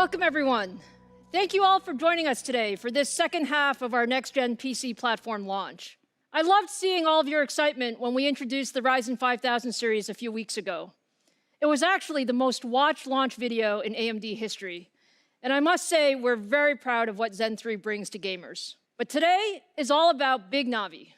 Welcome, everyone. Thank you all for joining us today for this second half of our next-gen PC platform launch. I loved seeing all of your excitement when we introduced the Ryzen 5000 series a few weeks ago. It was actually the most watched launch video in AMD history. And I must say, we're very proud of what Zen 3 brings to gamers. But today is all about Big Navi.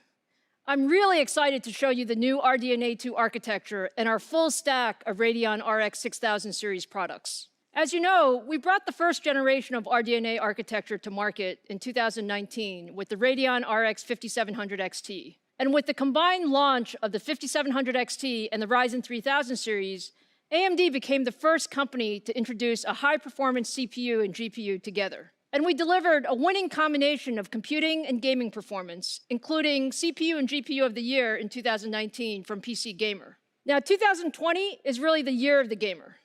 I'm really excited to show you the new RDNA 2 architecture and our full stack of Radeon RX 6000 series products. As you know, we brought the first generation of RDNA architecture to market in 2019 with the Radeon RX 5700 XT. And with the combined launch of the 5700 XT and the Ryzen 3000 series, AMD became the first company to introduce a high-performance CPU and GPU together. And we delivered a winning combination of computing and gaming performance, including CPU and GPU of the year in 2019 from PC Gamer. Now, 2020 is really the year of the gamer.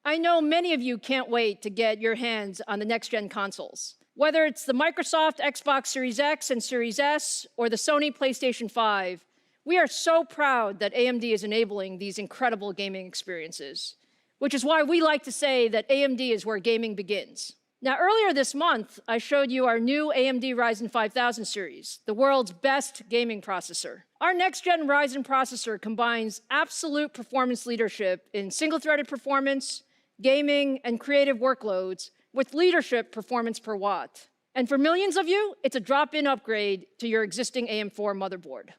I know many of you can't wait to get your hands on the next-gen consoles. Whether it's the Microsoft Xbox Series X and Series S or the Sony PlayStation 5, we are so proud that AMD is enabling these incredible gaming experiences, which is why we like to say that AMD is where gaming begins. Now, earlier this month, I showed you our new AMD Ryzen 5000 series, the world's best gaming processor. Our next-gen Ryzen processor combines absolute performance leadership in single-threaded performance, gaming, and creative workloads with leadership performance per watt. And for millions of you, it's a drop-in upgrade to your existing AM4 motherboard.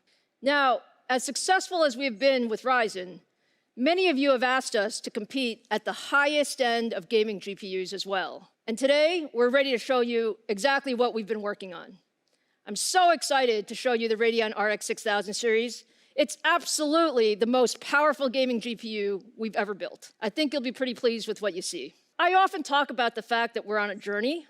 Now, as successful as we've been with Ryzen, many of you have asked us to compete at the highest end of gaming GPUs as well. And today, we're ready to show you exactly what we've been working on. I'm so excited to show you the Radeon RX 6000 series. It's absolutely the most powerful gaming GPU we've ever built. I think you'll be pretty pleased with what you see. I often talk about the fact that we're on a journey,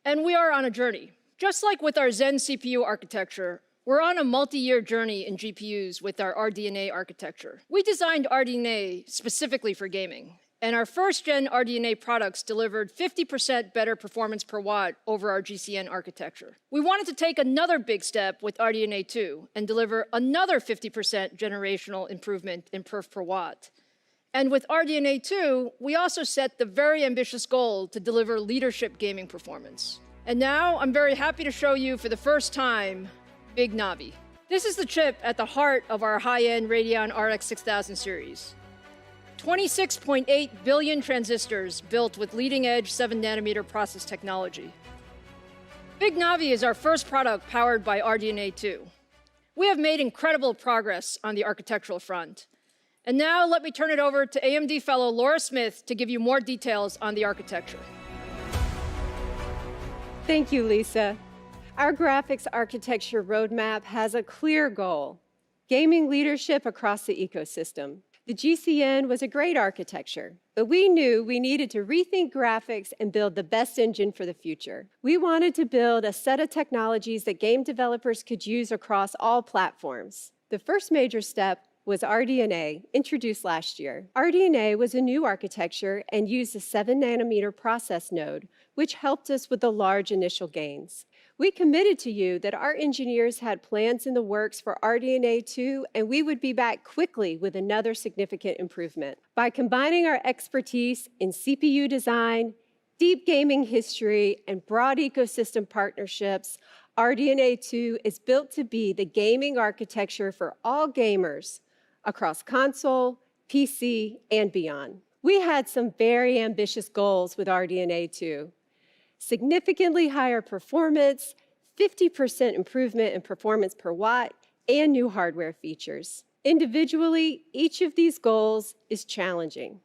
and we are on a journey. Just like with our Zen CPU architecture, we're on a multi-year journey in GPUs with our RDNA architecture. We designed RDNA specifically for gaming, and our first-gen RDNA products delivered 50% better performance per watt over our GCN architecture. We wanted to take another big step with RDNA 2 and deliver another 50% generational improvement in perf per watt. And with RDNA 2, we also set the very ambitious goal to deliver leadership gaming performance. And now I'm very happy to show you for the first time, Big Navi. This is the chip at the heart of our high-end Radeon RX 6000 series. 26.8 billion transistors built with leading-edge 7-nanometer process technology. Big Navi is our first product powered by RDNA 2. We have made incredible progress on the architectural front. And now let me turn it over to AMD fellow Laura Smith to give you more details on the architecture. Thank you, Lisa. Our graphics architecture roadmap has a clear goal: gaming leadership across the ecosystem. The GCN was a great architecture, but we knew we needed to rethink graphics and build the best engine for the future. We wanted to build a set of technologies that game developers could use across all platforms. The first major step was RDNA, introduced last year. RDNA was a new architecture and used a 7-nanometer process node, which helped us with the large initial gains. We committed to you that our engineers had plans in the works for RDNA 2, and we would be back quickly with another significant improvement. By combining our expertise in CPU design, deep gaming history, and broad ecosystem partnerships, RDNA 2 is built to be the gaming architecture for all gamers across console, PC, and beyond. We had some very ambitious goals with RDNA 2. Significantly higher performance, 50% improvement in performance per watt, and new hardware features. Individually, each of these goals is challenging.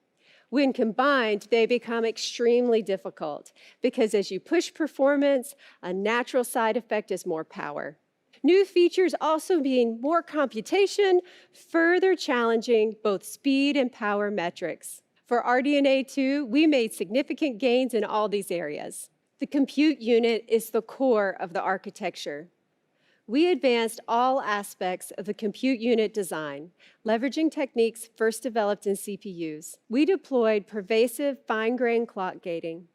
When combined, they become extremely difficult because as you push performance, a natural side effect is more power. New features also mean more computation, further challenging both speed and power metrics. For RDNA 2, we made significant gains in all these areas. The compute unit is the core of the architecture. We advanced all aspects of the compute unit design, leveraging techniques first developed in CPUs. We deployed pervasive fine-grained clock gating,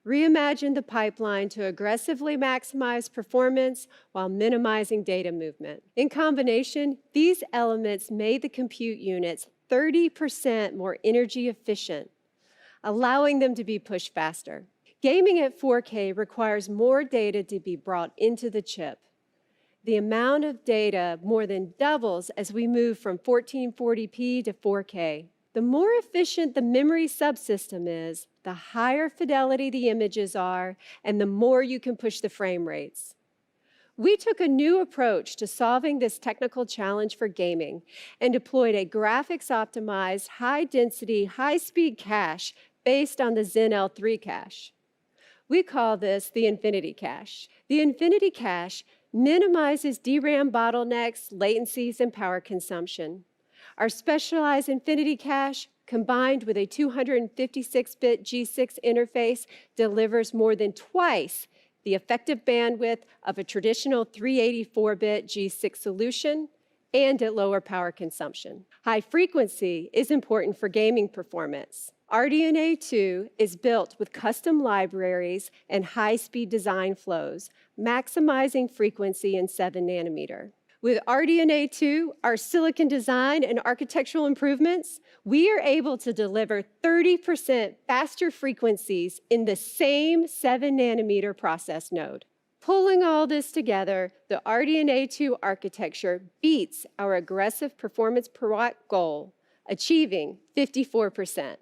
reimagined the pipeline to aggressively maximize performance while minimizing data movement. In combination, these elements made the compute units 30% more energy efficient, allowing them to be pushed faster. Gaming at 4K requires more data to be brought into the chip. The amount of data more than doubles as we move from 1440p to 4K. The more efficient the memory subsystem is, the higher fidelity the images are, and the more you can push the frame rates. We took a new approach to solving this technical challenge for gaming and deployed a graphics-optimized, high-density, high-speed cache based on the Zen L3 cache. We call this the Infinity Cache. The Infinity Cache minimizes DRAM bottlenecks, latencies, and power consumption. Our specialized Infinity Cache, combined with a 256-bit G6 interface, delivers more than twice the effective bandwidth of a traditional 384-bit G6 solution and at lower power consumption. High frequency is important for gaming performance. RDNA 2 is built with custom libraries and high-speed design flows, maximizing frequency in 7 nanometer. With RDNA 2, our silicon design and architectural improvements, we are able to deliver 30% faster frequencies in the same 7 nanometer process node. Pulling all this together, the RDNA 2 architecture beats our aggressive performance per watt goal, achieving 54%.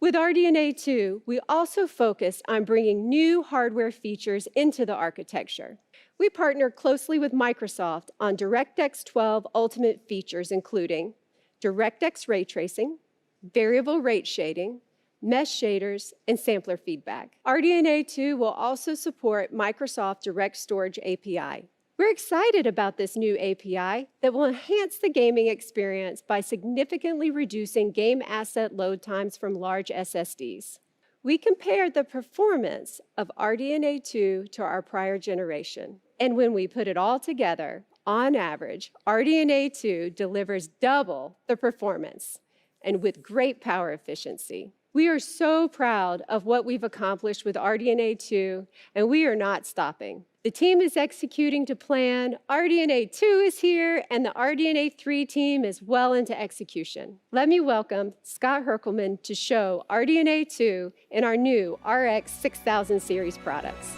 With RDNA 2, we also focused on bringing new hardware features into the architecture. We partnered closely with Microsoft on DirectX 12 Ultimate features, including DirectX Ray Tracing, variable rate shading, mesh shaders, and sampler feedback. RDNA 2 will also support Microsoft Direct Storage API. We're excited about this new API that will enhance the gaming experience by significantly reducing game asset load times from large SSDs. We compared the performance of RDNA 2 to our prior generation, and when we put it all together, on average, RDNA 2 delivers double the performance and with great power efficiency. We are so proud of what we've accomplished with RDNA 2, and we are not stopping. The team is executing to plan, RDNA 2 is here, and the RDNA 3 team is well into execution. Let me welcome Scott Herkelman to show RDNA 2 in our new RX 6000 series products.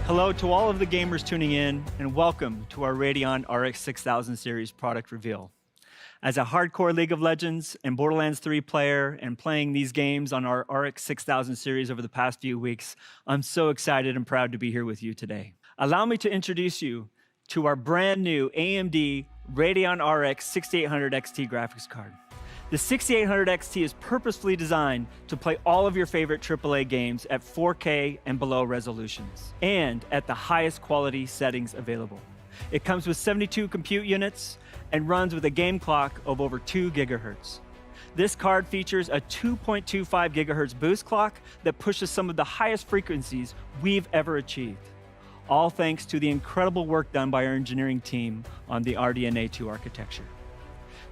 Hello to all of the gamers tuning in, and welcome to our Radeon RX 6000 series product reveal. As a hardcore League of Legends and Borderlands 3 player and playing these games on our RX 6000 series over the past few weeks, I'm so excited and proud to be here with you today. Allow me to introduce you to our brand new AMD Radeon RX 6800 XT graphics card. The 6800 XT is purposefully designed to play all of your favorite AAA games at 4K and below resolutions, and at the highest quality settings available. It comes with 72 compute units and runs with a game clock of over 2 gigahertz. This card features a 2.25 gigahertz boost clock that pushes some of the highest frequencies we've ever achieved, all thanks to the incredible work done by our engineering team on the RDNA 2 architecture.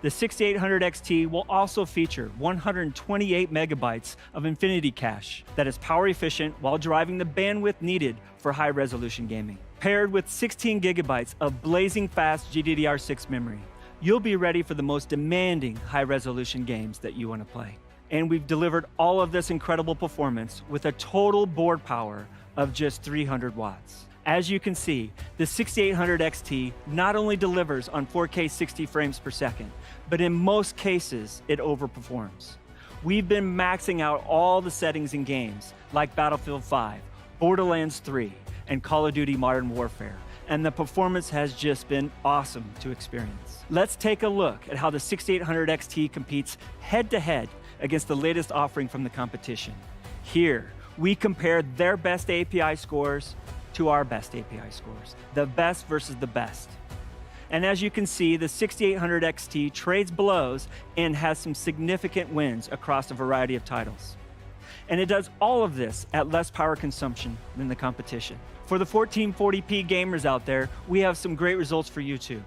The 6800 XT will also feature 128 megabytes of Infinity Cache that is power efficient while driving the bandwidth needed for high-resolution gaming. Paired with 16 gigabytes of blazing fast GDDR6 memory, you'll be ready for the most demanding high-resolution games that you want to play. And we've delivered all of this incredible performance with a total board power of just 300 watts. As you can see, the 6800 XT not only delivers on 4K 60 frames per second, but in most cases, it overperforms. We've been maxing out all the settings in games like Battlefield 5, Borderlands 3, and Call of Duty Modern Warfare, and the performance has just been awesome to experience. Let's take a look at how the 6800 XT competes head-to-head against the latest offering from the competition. Here, we compare their best API scores to our best API scores, the best versus the best. And as you can see, the 6800 XT trades blows and has some significant wins across a variety of titles. And it does all of this at less power consumption than the competition. For the 1440p gamers out there, we have some great results for you too.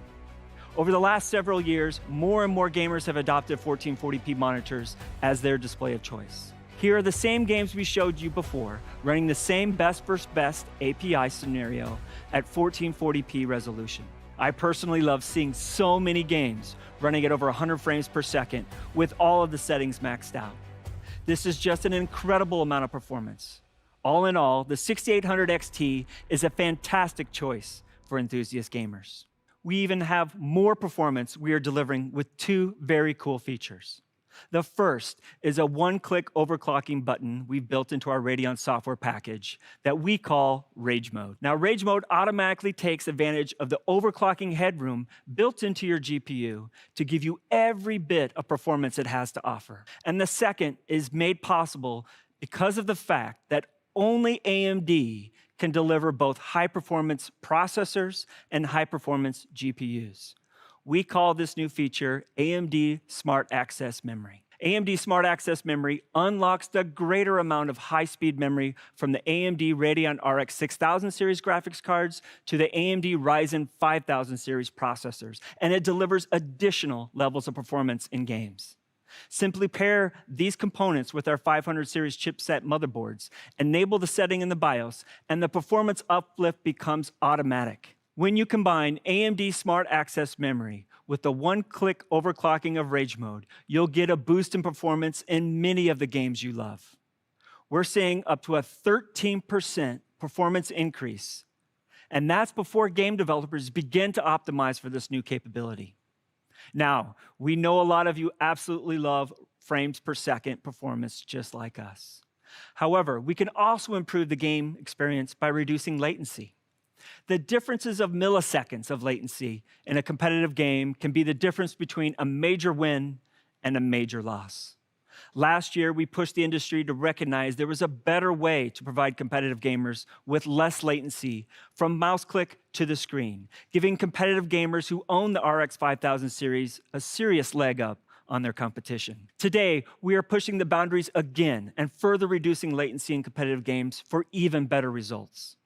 Over the last several years, more and more gamers have adopted 1440p monitors as their display of choice. Here are the same games we showed you before, running the same best versus best API scenario at 1440p resolution. I personally love seeing so many games running at over 100 frames per second with all of the settings maxed out. This is just an incredible amount of performance. All in all, the 6800 XT is a fantastic choice for enthusiast gamers. We even have more performance we are delivering with two very cool features. The first is a one-click overclocking button we've built into our Radeon software package that we call Rage Mode. Now, Rage Mode automatically takes advantage of the overclocking headroom built into your GPU to give you every bit of performance it has to offer. And the second is made possible because of the fact that only AMD can deliver both high-performance processors and high-performance GPUs. We call this new feature AMD Smart Access Memory. AMD Smart Access Memory unlocks the greater amount of high-speed memory from the AMD Radeon RX 6000 series graphics cards to the AMD Ryzen 5000 series processors, and it delivers additional levels of performance in games. Simply pair these components with our 500 series chipset motherboards, enable the setting in the BIOS, and the performance uplift becomes automatic. When you combine AMD Smart Access Memory with the one-click overclocking of Rage Mode, you'll get a boost in performance in many of the games you love. We're seeing up to a 13% performance increase, and that's before game developers begin to optimize for this new capability. Now, we know a lot of you absolutely love frames per second performance just like us. However, we can also improve the game experience by reducing latency. The differences of milliseconds of latency in a competitive game can be the difference between a major win and a major loss. Last year, we pushed the industry to recognize there was a better way to provide competitive gamers with less latency from mouse click to the screen, giving competitive gamers who own the RX 5000 series a serious leg up on their competition. Today, we are pushing the boundaries again and further reducing latency in competitive games for even better results.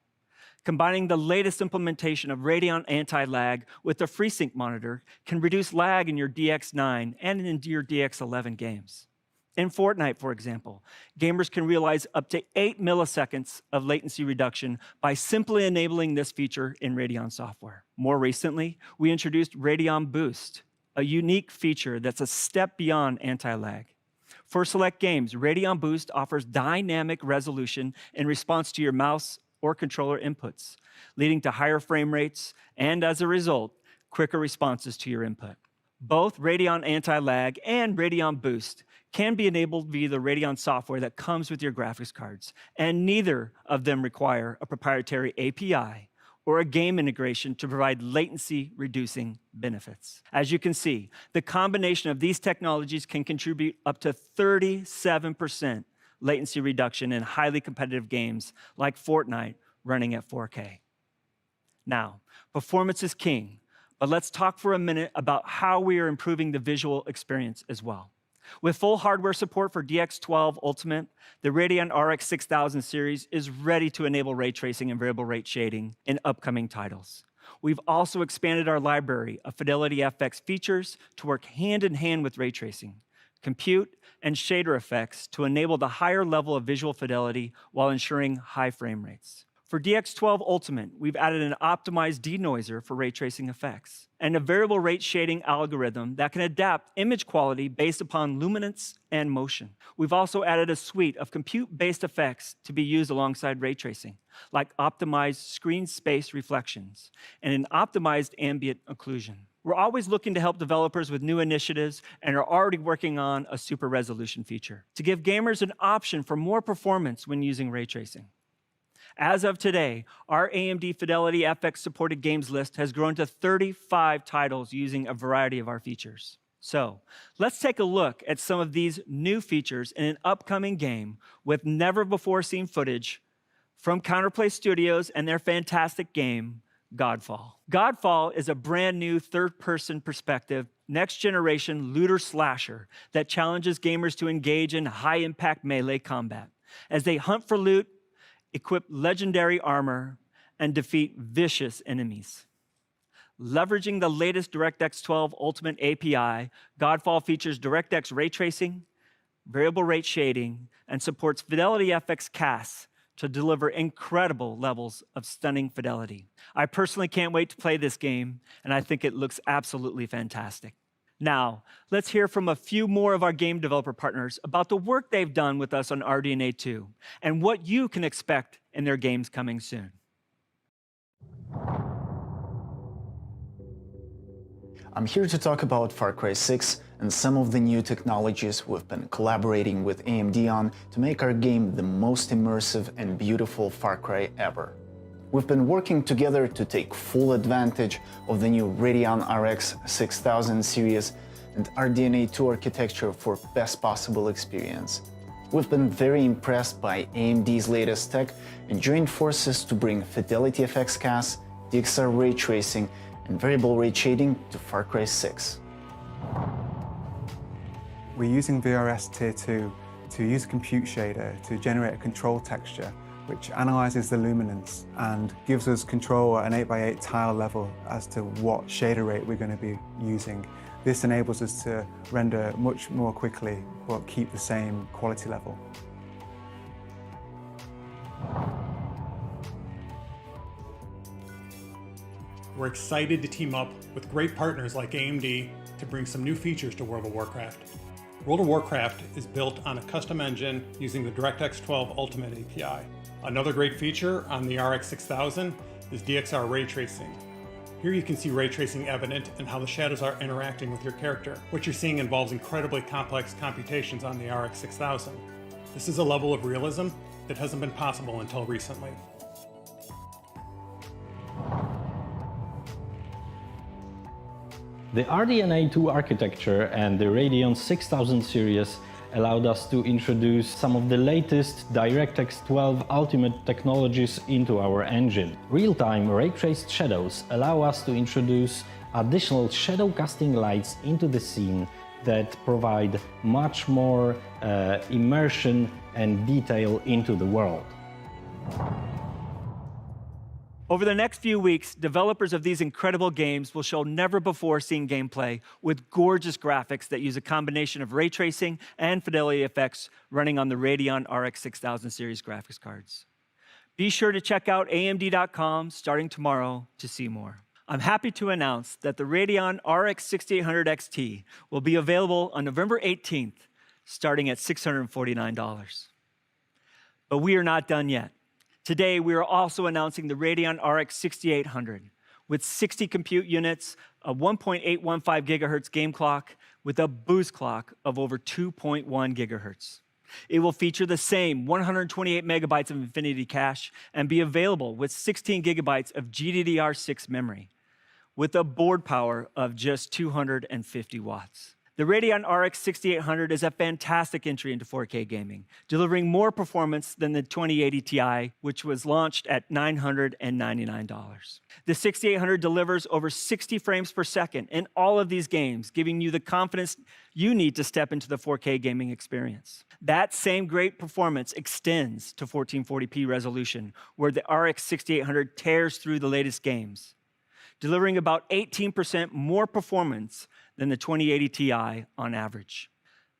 Combining the latest implementation of Radeon Anti-Lag with the FreeSync monitor can reduce lag in your DX9 and in your DX11 games. In Fortnite, for example, gamers can realize up to 8 milliseconds of latency reduction by simply enabling this feature in Radeon software. More recently, we introduced Radeon Boost, a unique feature that's a step beyond anti-lag. For select games, Radeon Boost offers dynamic resolution in response to your mouse or controller inputs, leading to higher frame rates and, as a result, quicker responses to your input. Both Radeon Anti-Lag and Radeon Boost can be enabled via the Radeon software that comes with your graphics cards, and neither of them require a proprietary API or a game integration to provide latency-reducing benefits. As you can see, the combination of these technologies can contribute up to 37% latency reduction in highly competitive games like Fortnite running at 4K. Now, performance is king, but let's talk for a minute about how we are improving the visual experience as well. With full hardware support for DX12 Ultimate, the Radeon RX 6000 series is ready to enable ray tracing and variable rate shading in upcoming titles. We've also expanded our library of Fidelity FX features to work hand in hand with ray tracing, compute, and shader effects to enable the higher level of visual fidelity while ensuring high frame rates. For DX12 Ultimate, we've added an optimized denoiser for ray tracing effects and a variable rate shading algorithm that can adapt image quality based upon luminance and motion. We've also added a suite of compute-based effects to be used alongside ray tracing, like optimized screen space reflections and an optimized ambient occlusion. We're always looking to help developers with new initiatives and are already working on a super resolution feature to give gamers an option for more performance when using ray tracing. As of today, our AMD Fidelity FX supported games list has grown to 35 titles using a variety of our features. So let's take a look at some of these new features in an upcoming game with never-before-seen footage from Counterplay Studios and their fantastic game, Godfall. Godfall is a brand new third-person perspective, next-generation looter slasher that challenges gamers to engage in high-impact melee combat as they hunt for loot, equip legendary armor, and defeat vicious enemies. Leveraging the latest DirectX 12 Ultimate API, Godfall features DirectX ray tracing, variable rate shading, and supports Fidelity FX casts to deliver incredible levels of stunning fidelity. I personally can't wait to play this game, and I think it looks absolutely fantastic. Now, let's hear from a few more of our game developer partners about the work they've done with us on RDNA 2 and what you can expect in their games coming soon. I'm here to talk about Far Cry 6 and some of the new technologies we've been collaborating with AMD on to make our game the most immersive and beautiful Far Cry ever. We've been working together to take full advantage of the new Radeon Rx 6000 series and RDNA 2 architecture for best possible experience. We've been very impressed by AMD's latest tech and joined forces to bring Fidelity FX CAS, Dxr Ray Tracing, and variable rate shading to Far Cry 6. We're using VRS Tier 2 to use a compute shader to generate a control texture which analyzes the luminance and gives us control at an 8x8 tile level as to what shader rate we're going to be using. This enables us to render much more quickly but keep the same quality level. We're excited to team up with great partners like AMD to bring some new features to World of Warcraft. World of Warcraft is built on a custom engine using the DirectX 12 Ultimate API. Another great feature on the RX 6000 is Dxr Ray Tracing. Here you can see ray tracing evident in how the shadows are interacting with your character. What you're seeing involves incredibly complex computations on the RX 6000. This is a level of realism that hasn't been possible until recently. The RDNA 2 architecture and the Radeon 6000 series allowed us to introduce some of the latest DirectX 12 Ultimate technologies into our engine. Real-time ray-traced shadows allow us to introduce additional shadow casting lights into the scene that provide much more immersion and detail into the world. Over the next few weeks, developers of these incredible games will show never-before-seen gameplay with gorgeous graphics that use a combination of ray tracing and fidelity effects running on the Radeon RX 6000 series graphics cards. Be sure to check out amd.com starting tomorrow to see more. I'm happy to announce that the Radeon RX 6800 XT will be available on November 18th, starting at $649. But we are not done yet. Today, we are also announcing the Radeon RX 6800 with 60 compute units, a 1.815 gigahertz game clock with a boost clock of over 2.1 gigahertz. It will feature the same 128 megabytes of Infinity cache and be available with 16 gigabytes of GDDR6 memory with a board power of just 250 watts. The Radeon RX 6800 is a fantastic entry into 4K gaming, delivering more performance than the 2080 Ti, which was launched at $999. The 6800 delivers over 60 frames per second in all of these games, giving you the confidence you need to step into the 4K gaming experience. That same great performance extends to 1440p resolution, where the RX 6800 tears through the latest games, delivering about 18% more performance than the 2080 Ti on average.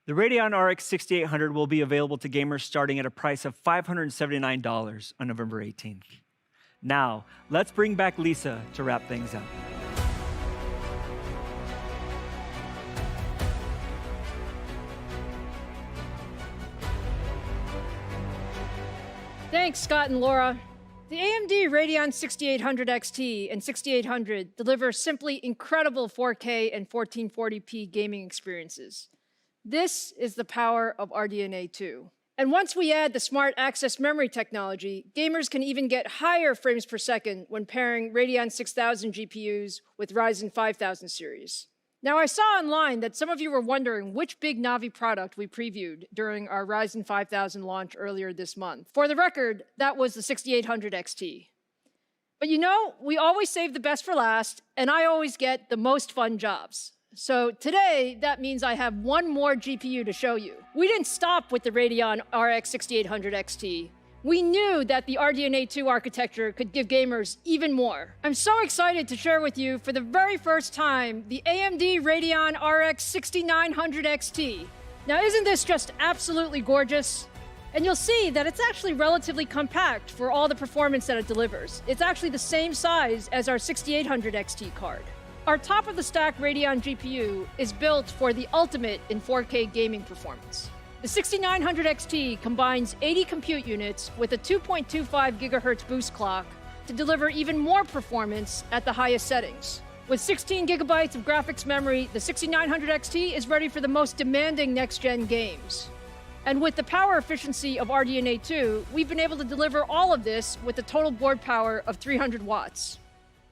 The Radeon RX 6800 will be available to gamers starting at a price of $579 on November 18th. Now, let's bring back Lisa to wrap things up. Thanks, Scott and Laura. The AMD Radeon 6800 XT and 6800 deliver simply incredible 4K and 1440p gaming experiences. This is the power of RDNA 2. And once we add the smart access memory technology, gamers can even get higher frames per second when pairing Radeon 6000 GPUs with Ryzen 5000 series. Now, I saw online that some of you were wondering which big Navi product we previewed during our Ryzen 5000 launch earlier this month. For the record, that was the 6800 XT. But you know, we always save the best for last, and I always get the most fun jobs. So today, that means I have one more GPU to show you. We didn't stop with the Radeon RX 6800 XT. We knew that the RDNA 2 architecture could give gamers even more. I'm so excited to share with you for the very first time the AMD Radeon RX 6900 XT. Now, isn't this just absolutely gorgeous? And you'll see that it's actually relatively compact for all the performance that it delivers. It's actually the same size as our 6800 XT card. Our top-of-the-stack Radeon GPU is built for the ultimate in 4K gaming performance. The 6900 XT combines 80 compute units with a 2.25 GHz boost clock to deliver even more performance at the highest settings. With 16 gigabytes of graphics memory, the 6900 XT is ready for the most demanding next-gen games. And with the power efficiency of RDNA 2, we've been able to deliver all of this with a total board power of 300 watts.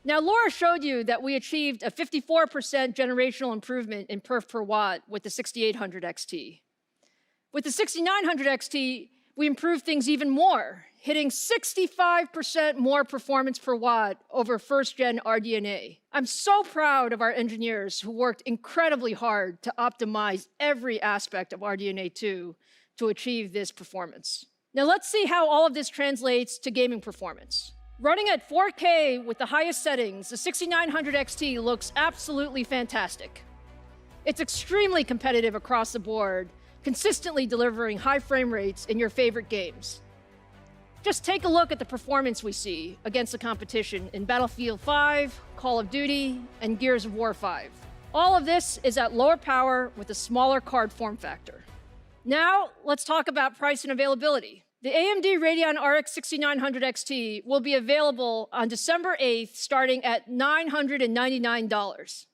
Now, Laura showed you that we achieved a 54% generational improvement in perf per watt with the 6800 XT. With the 6900 XT, we improved things even more, hitting 65% more performance per watt over first-gen RDNA. I'm so proud of our engineers who worked incredibly hard to optimize every aspect of RDNA 2 to achieve this performance. Now let's see how all of this translates to gaming performance. Running at 4K with the highest settings, the 6900 XT looks absolutely fantastic. It's extremely competitive across the board, consistently delivering high frame rates in your favorite games. Just take a look at the performance we see against the competition in Battlefield 5, Call of Duty, and Gears of War 5. All of this is at lower power with a smaller card form factor. Now, let's talk about price and availability. The AMD Radeon RX 6900 XT will be available on December 8th, starting at $999.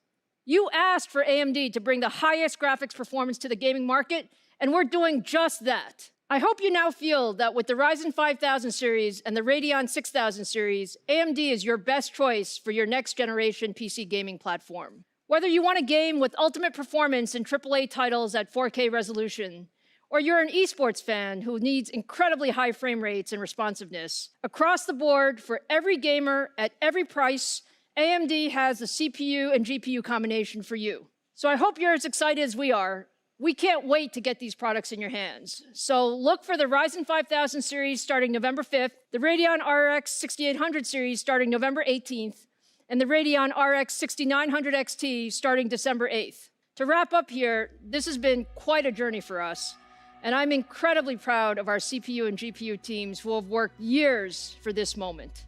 You asked for AMD to bring the highest graphics performance to the gaming market, and we're doing just that. I hope you now feel that with the Ryzen 5000 series and the Radeon 6000 series, AMD is your best choice for your next generation PC gaming platform. Whether you want a game with ultimate performance in AAA titles at 4K resolution, or you're an esports fan who needs incredibly high frame rates and responsiveness, across the board, for every gamer at every price, AMD has the CPU and GPU combination for you. So I hope you're as excited as we are. We can't wait to get these products in your hands. So look for the Ryzen 5000 series starting November 5th, the Radeon RX 6800 series starting November 18th, and the Radeon RX 6900 XT starting December 8th. To wrap up here, this has been quite a journey for us, and I'm incredibly proud of our CPU and GPU teams who have worked years for this moment.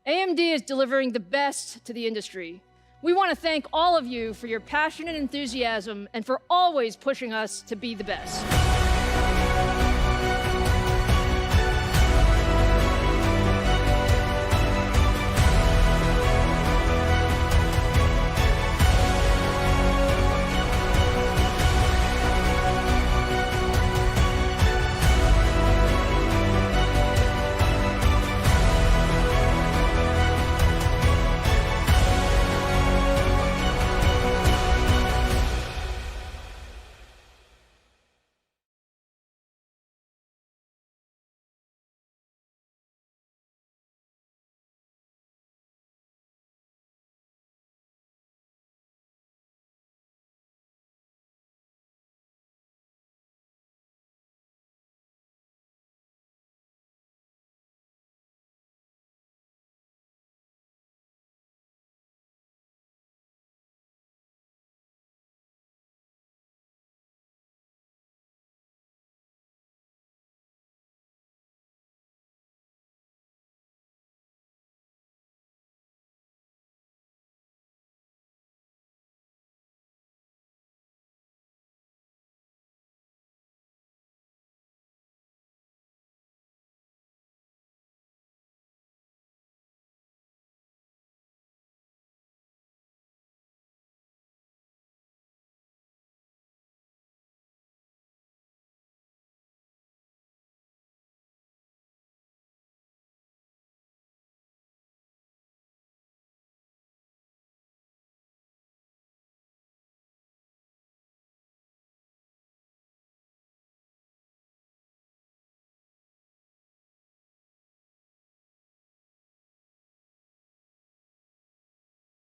AMD is delivering the best to the industry. We want to thank all of you for your passion and enthusiasm and for always pushing us to be the best.